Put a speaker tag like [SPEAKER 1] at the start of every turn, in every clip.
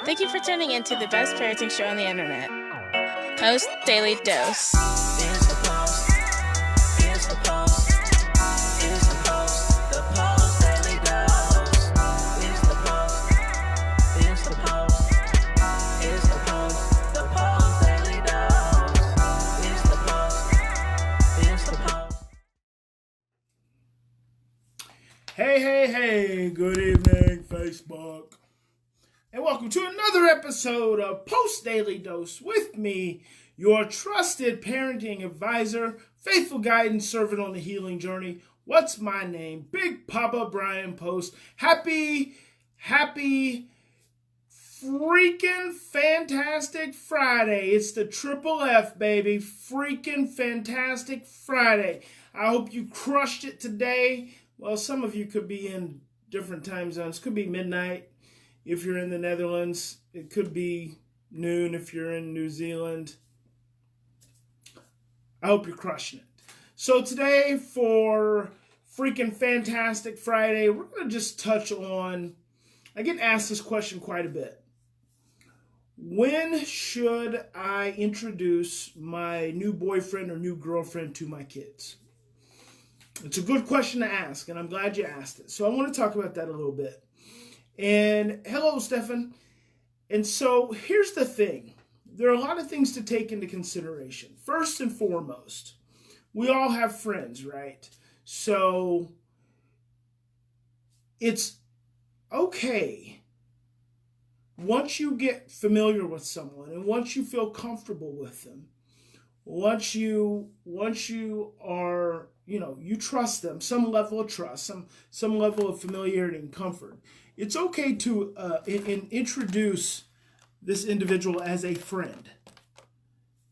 [SPEAKER 1] Thank you for tuning in to the best parenting show on the internet, Post Daily Dose.
[SPEAKER 2] It's the Post. It's the Post. It's the Post. The Post Daily Dose. It's the Post. It's the Post. It's the Post. The Post Daily Dose. It's the Post. It's the Post.
[SPEAKER 3] Hey, good evening, Facebook. And welcome to another episode of Post Daily Dose with me, your trusted parenting advisor, faithful guide and servant on the healing journey. What's my name? Big Papa Brian+Post. Happy freaking fantastic Friday. It's the triple F, baby. Freaking fantastic Friday. I hope you crushed it today. Well, some of you could be in different time zones. Could be midnight if you're in the Netherlands. It could be noon if you're in New Zealand. I hope you're crushing it. So today, for freaking fantastic Friday, we're going to just touch on, I get asked this question quite a bit. When should I introduce my new boyfriend or new girlfriend to my kids? It's a good question to ask, and I'm glad you asked it. So I want to talk about that a little bit. And hello, Stefan. And so here's the thing. There are a lot of things to take into consideration. First and foremost, we all have friends, right? So it's okay once you get familiar with someone and once you feel comfortable with them, once you are, you trust them, some level of trust, some level of familiarity and comfort, it's okay to introduce this individual as a friend.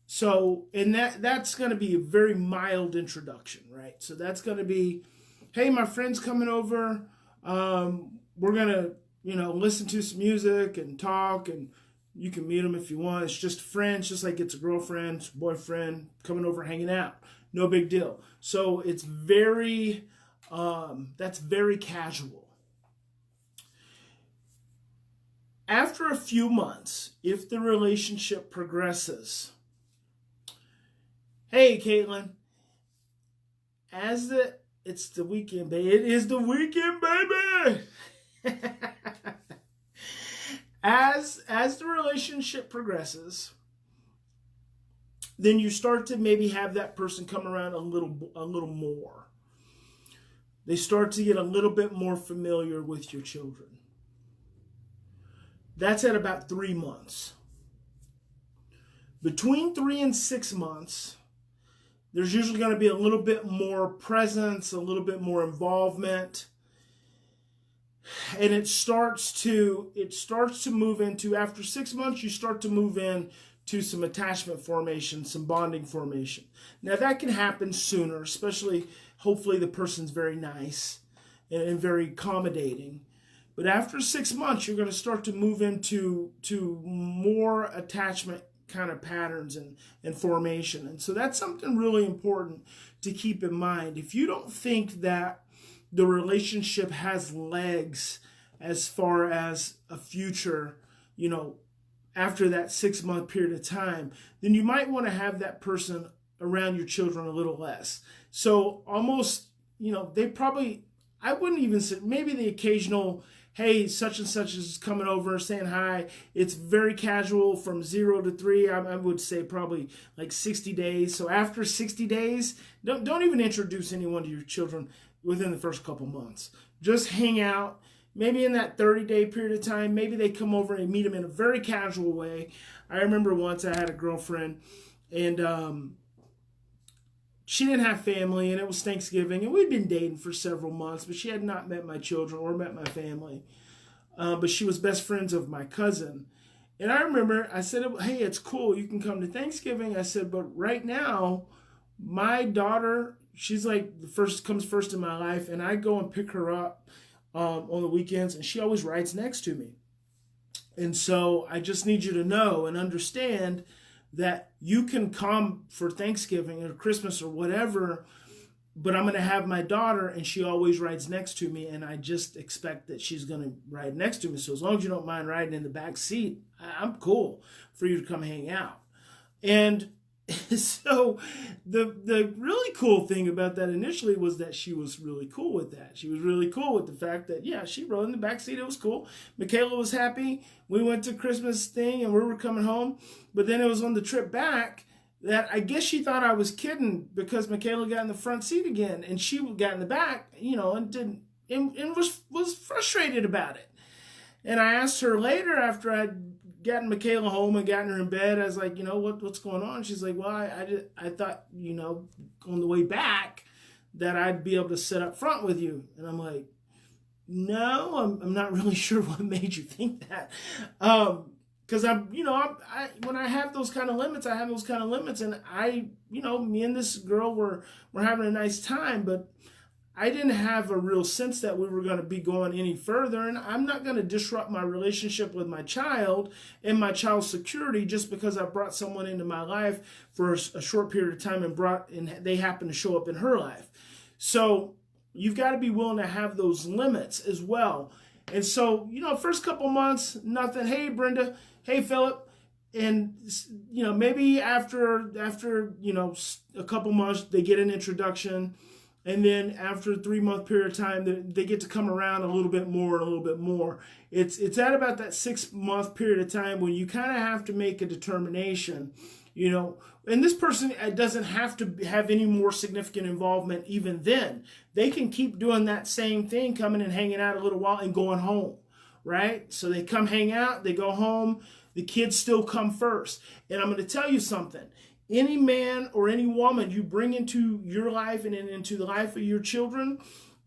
[SPEAKER 3] So, and that's going to be a very mild introduction, right? So that's going to be, hey, my friend's coming over. We're going to, listen to some music and talk, and you can meet them if you want. It's just friends, just like it's a girlfriend, it's a boyfriend coming over, hanging out. No big deal. So it's very, that's very casual. After a few months, if the relationship progresses, hey, Caitlin, it's the weekend, baby. It is the weekend, baby. As the relationship progresses, then you start to maybe have that person come around a little more. They start to get a little bit more familiar with your children. That's at about 3 months. Between 3 and 6 months, there's usually going to be a little bit more presence, a little bit more involvement. And it starts to move into, after 6 months, you start to move in to some attachment formation, some bonding formation. Now that can happen sooner, especially, hopefully the person's very nice and very accommodating. But after 6 months, you're going to start to move into more attachment kind of patterns and formation. And so that's something really important to keep in mind. If you don't think that the relationship has legs as far as a future, after that 6 month period of time, then you might want to have that person around your children a little less. So almost, I wouldn't even say, maybe the occasional, hey, such and such is coming over, saying hi. It's very casual from 0 to 3. I would say probably like 60 days. So after 60 days, don't even introduce anyone to your children within the first couple months. Just hang out. Maybe in that 30-day period of time, maybe they come over and meet them in a very casual way. I remember once I had a girlfriend, and she didn't have family, and it was Thanksgiving, and we'd been dating for several months, but she had not met my children or met my family. But she was best friends of my cousin. And I remember I said, hey, it's cool. You can come to Thanksgiving. I said, but right now, my daughter, she's like comes first in my life, and I go and pick her up on the weekends, and she always rides next to me. And so I just need you to know and understand that you can come for Thanksgiving or Christmas or whatever but I'm going to have my daughter, and she always rides next to me, and I just expect that she's going to ride next to me. So as long as you don't mind riding in the back seat, I'm cool for you to come hang out. And so the really cool thing about that initially was that she was really cool with that. She was really cool with the fact that, yeah, she rode in the back seat. It was cool. Michaela was happy. We went to Christmas thing, and we were coming home. But then it was on the trip back that I guess she thought I was kidding, because Michaela got in the front seat again, and she got in the back, and was frustrated about it. And I asked her later, after I'd gotten Michaela home and gotten her in bed, I was like, what's going on? She's like, well, I thought, on the way back that I'd be able to sit up front with you. And I'm like, no, I'm not really sure what made you think that. Because when I have those kind of limits, I have those kind of limits, and me and this girl were having a nice time, but I didn't have a real sense that we were going to be going any further, and I'm not going to disrupt my relationship with my child and my child's security just because I brought someone into my life for a short period of time and they happen to show up in her life. So you've got to be willing to have those limits as well. And so, first couple months, nothing. Hey, Brenda. Hey, Philip. And, maybe after a couple months, they get an introduction. And then after a 3-month period of time, they get to come around a little bit more and a little bit more. It's at about that 6-month period of time when you kind of have to make a determination, and this person doesn't have to have any more significant involvement even then. They can keep doing that same thing, coming and hanging out a little while and going home, right? So they come hang out, they go home, the kids still come first. And I'm going to tell you something. Any man or any woman you bring into your life and into the life of your children,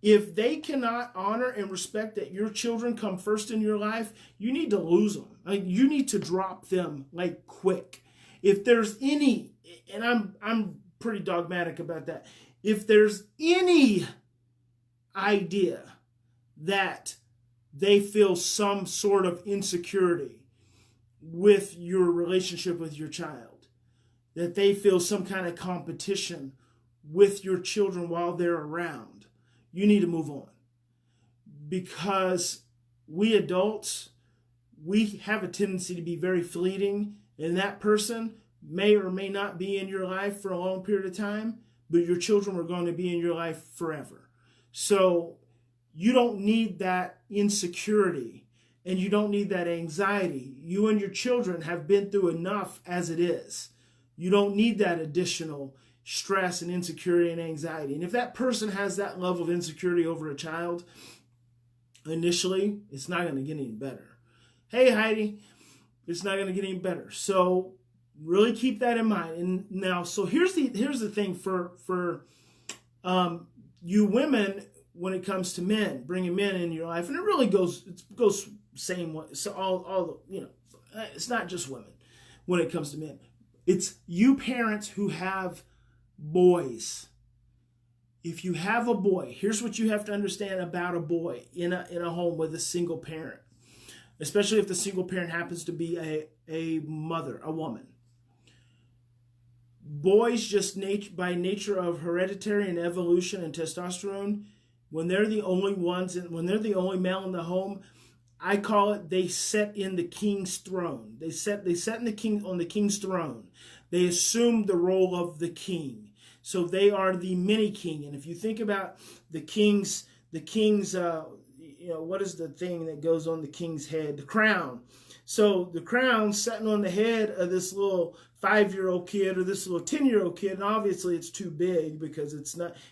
[SPEAKER 3] if they cannot honor and respect that your children come first in your life, you need to lose them. You need to drop them quick. If there's any, and I'm pretty dogmatic about that, if there's any idea that they feel some sort of insecurity with your relationship with your child, that they feel some kind of competition with your children while they're around, you need to move on. Because we adults, we have a tendency to be very fleeting, and that person may or may not be in your life for a long period of time, but your children are going to be in your life forever. So you don't need that insecurity, and you don't need that anxiety. You and your children have been through enough as it is. You don't need that additional stress and insecurity and anxiety. And if that person has that level of insecurity over a child, initially, it's not going to get any better. Hey, Heidi, it's not going to get any better. So really keep that in mind. And now, so here's the thing for you women when it comes to men, bringing men in your life, and it really goes same way. So all it's not just women when it comes to men. It's you parents who have boys. If you have a boy, here's what you have to understand about a boy in a home with a single parent, especially if the single parent happens to be a mother, a woman. Boys, just by nature of hereditary and evolution and testosterone, when they're the only ones and when they're the only male in the home, I call it they set in the king's throne. They set on the king's throne. They assume the role of the king. So they are the mini king. And if you think about the king's what is the thing that goes on the king's head? The crown. So the crown sitting on the head of this little 5-year-old kid or this little 10-year-old kid, and obviously it's too big because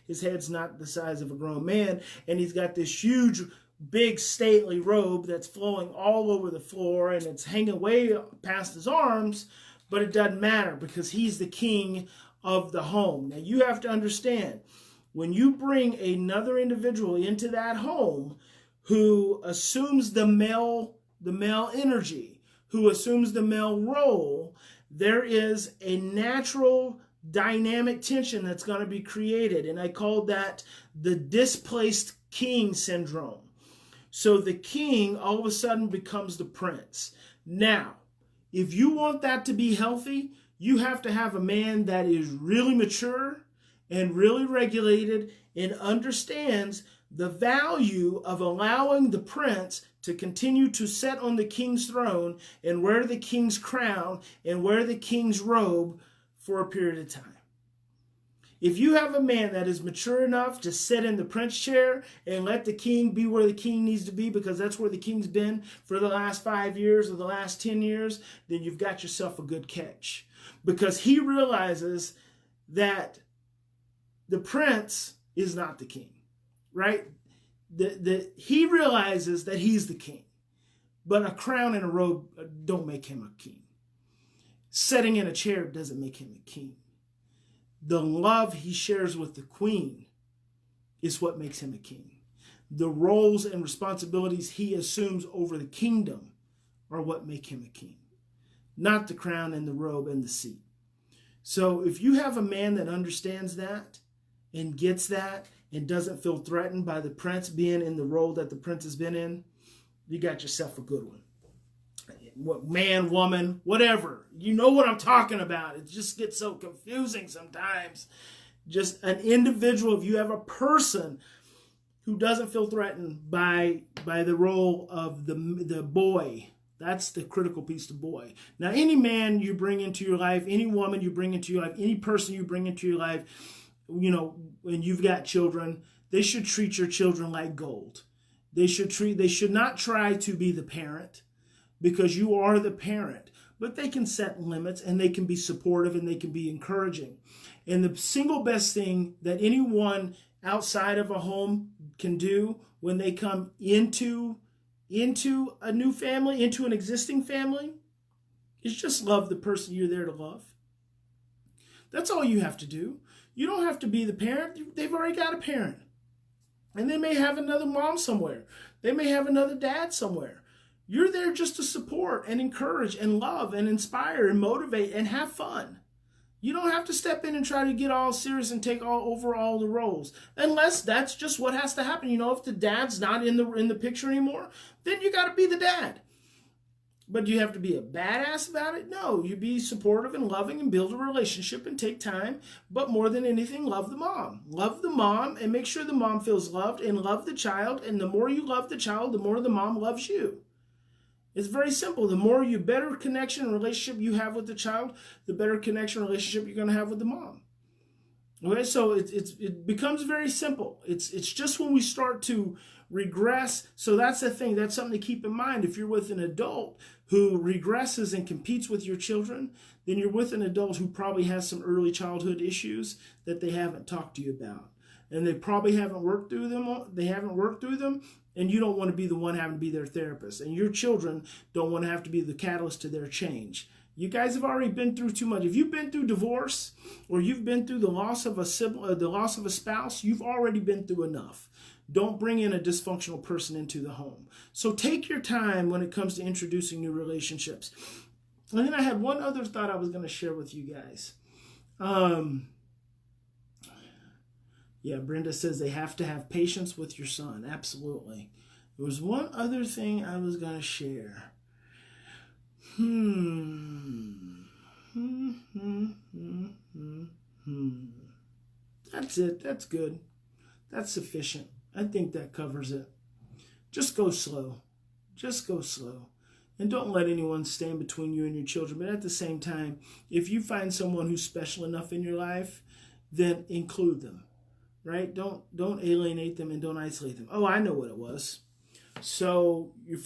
[SPEAKER 3] his head's not the size of a grown man, and he's got this huge, big, stately robe that's flowing all over the floor, and it's hanging way past his arms, but it doesn't matter because he's the king of the home. Now you have to understand, when you bring another individual into that home who assumes the male energy, who assumes the male role, there is a natural dynamic tension that's going to be created. And I call that the displaced king syndrome. So the king all of a sudden becomes the prince. Now, if you want that to be healthy, you have to have a man that is really mature and really regulated and understands the value of allowing the prince to continue to sit on the king's throne and wear the king's crown and wear the king's robe for a period of time. If you have a man that is mature enough to sit in the prince chair and let the king be where the king needs to be, because that's where the king's been for the last 5 years or the last 10 years, then you've got yourself a good catch. Because he realizes that the prince is not the king, right? He realizes that he's the king, but a crown and a robe don't make him a king. Sitting in a chair doesn't make him a king. The love he shares with the queen is what makes him a king. The roles and responsibilities he assumes over the kingdom are what make him a king, not the crown and the robe and the seat. So if you have a man that understands that and gets that and doesn't feel threatened by the prince being in the role that the prince has been in, you got yourself a good one. Man, woman, whatever. You know what I'm talking about. It just gets so confusing sometimes. Just an individual, if you have a person who doesn't feel threatened by the role of the boy, that's the critical piece, the boy. Now, any man you bring into your life, any woman you bring into your life, any person you bring into your life, you know, when you've got children, they should treat your children like gold. They should not try to be the parent, because you are the parent, but they can set limits and they can be supportive and they can be encouraging. And the single best thing that anyone outside of a home can do when they come into a new family, into an existing family, is just love the person you're there to love. That's all you have to do. You don't have to be the parent. They've already got a parent. And they may have another mom somewhere. They may have another dad somewhere. You're there just to support and encourage and love and inspire and motivate and have fun. You don't have to step in and try to get all serious and take over all the roles, unless that's just what has to happen. You know, if the dad's not in the picture anymore, then you got to be the dad. But you have to be a badass about it? No, you be supportive and loving and build a relationship and take time. But more than anything, love the mom. Love the mom and make sure the mom feels loved, and love the child. And the more you love the child, the more the mom loves you. It's very simple. The more better connection and relationship you have with the child, the better connection and relationship you're going to have with the mom. Okay, so it becomes very simple. It's just when we start to regress. So that's the thing. That's something to keep in mind. If you're with an adult who regresses and competes with your children, then you're with an adult who probably has some early childhood issues that they haven't talked to you about. And they probably haven't worked through them. And you don't want to be the one having to be their therapist. And your children don't want to have to be the catalyst to their change. You guys have already been through too much. If you've been through divorce or you've been through the loss of a sibling, the loss of a spouse, you've already been through enough. Don't bring in a dysfunctional person into the home. So take your time when it comes to introducing new relationships. And then I had one other thought I was going to share with you guys. Yeah, Brenda says they have to have patience with your son. Absolutely. There was one other thing I was going to share. That's it. That's good. That's sufficient. I think that covers it. Just go slow. Just go slow. And don't let anyone stand between you and your children. But at the same time, if you find someone who's special enough in your life, then include them. Right? Don't alienate them and don't isolate them. Oh, I know what it was. So you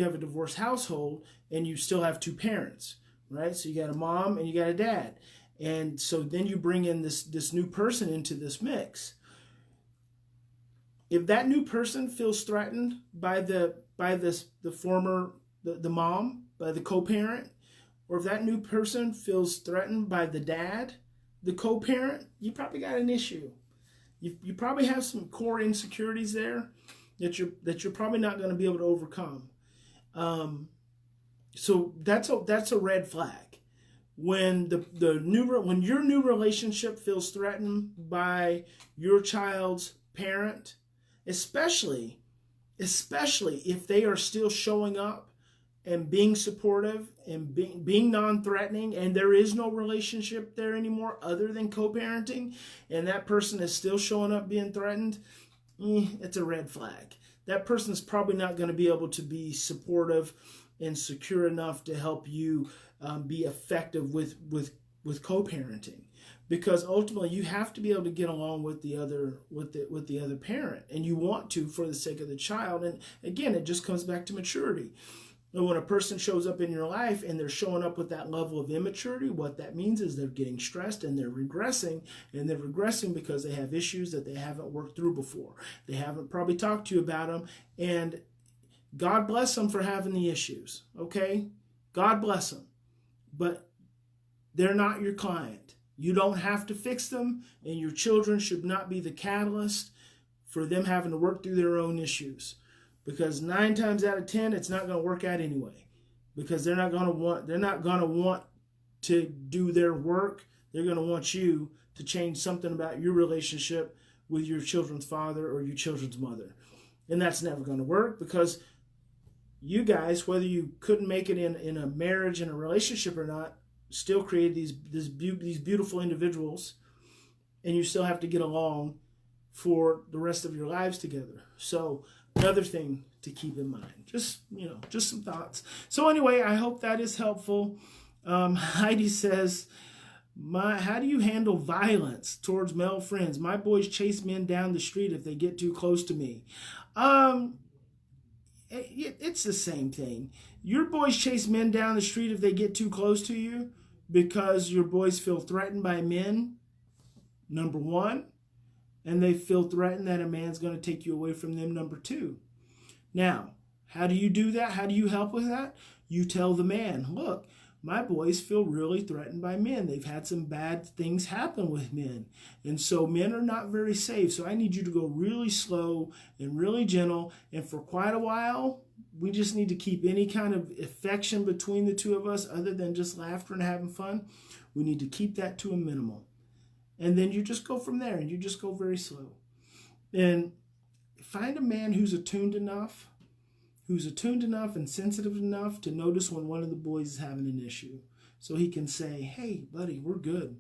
[SPEAKER 3] have a divorced household and you still have two parents, right? So you got a mom and you got a dad. And so then you bring in this new person into this mix. If that new person feels threatened by the mom, by the co-parent, or if that new person feels threatened by the dad, the co-parent, you probably got an issue. You probably have some core insecurities there that you're probably not going to be able to overcome. So that's a red flag. When when your new relationship feels threatened by your child's parent, especially if they are still showing up and being supportive and being non-threatening, and there is no relationship there anymore other than co-parenting, and that person is still showing up being threatened, it's a red flag. That person is probably not going to be able to be supportive and secure enough to help you be effective with co-parenting, because ultimately you have to be able to get along with the other parent, and you want to for the sake of the child. And again, it just comes back to maturity. And when a person shows up in your life and they're showing up with that level of immaturity, what that means is they're getting stressed and they're regressing. And they're regressing because they have issues that they haven't worked through before. They haven't probably talked to you about them. And God bless them for having the issues, okay? God bless them. But they're not your client. You don't have to fix them, and your children should not be the catalyst for them having to work through their own issues. Because 9 times out of 10, it's not going to work out anyway. Because they're not going to want to do their work. They're going to want you to change something about your relationship with your children's father or your children's mother. And that's never going to work, because you guys, whether you couldn't make it in a marriage and a relationship or not, still create these beautiful individuals, and you still have to get along for the rest of your lives together. So another thing to keep in mind. Just some thoughts. So anyway, I hope that is helpful. Heidi says, how do you handle violence towards male friends? My boys chase men down the street if they get too close to me. It's the same thing. Your boys chase men down the street if they get too close to you because your boys feel threatened by men, number one, and they feel threatened that a man's going to take you away from them, number two. Now, how do you do that? How do you help with that? You tell the man, look, my boys feel really threatened by men. They've had some bad things happen with men. And so men are not very safe. So I need you to go really slow and really gentle. And for quite a while, we just need to keep any kind of affection between the two of us other than just laughter and having fun. We need to keep that to a minimum. And then you just go from there, and you just go very slow. And find a man who's attuned enough and sensitive enough to notice when one of the boys is having an issue. So he can say, hey, buddy, we're good.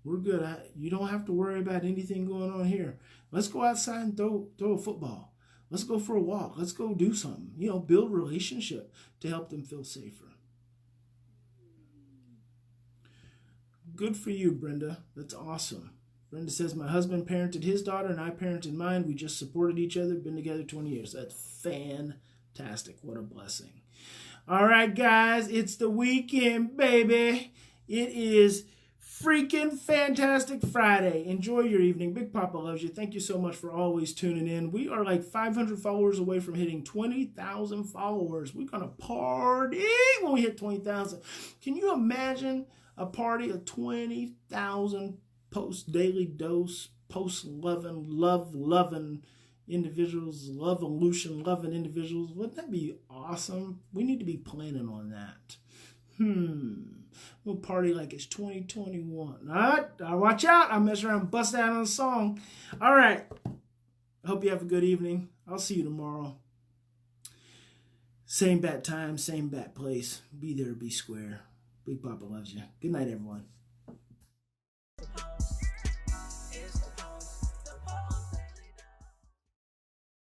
[SPEAKER 3] We're good. You don't have to worry about anything going on here. Let's go outside and throw a football. Let's go for a walk. Let's go do something. Build relationship to help them feel safer. Good for you, Brenda. That's awesome. Brenda says, my husband parented his daughter and I parented mine. We just supported each other, been together 20 years. That's fantastic. What a blessing. All right, guys, it's the weekend, baby. It is freaking fantastic Friday. Enjoy your evening. Big Papa loves you. Thank you so much for always tuning in. We are like 500 followers away from hitting 20,000 followers. We're going to party when we hit 20,000. Can you imagine a party of 20,000 Post Daily Dose, Post loving individuals, love-evolution-loving individuals? Wouldn't that be awesome? We need to be planning on that. We'll party like it's 2021. All right, watch out. I'll mess around and bust out on a song. All right. I hope you have a good evening. I'll see you tomorrow. Same bat time, same bat place. Be there, be square. Big Papa loves you. Good night, everyone.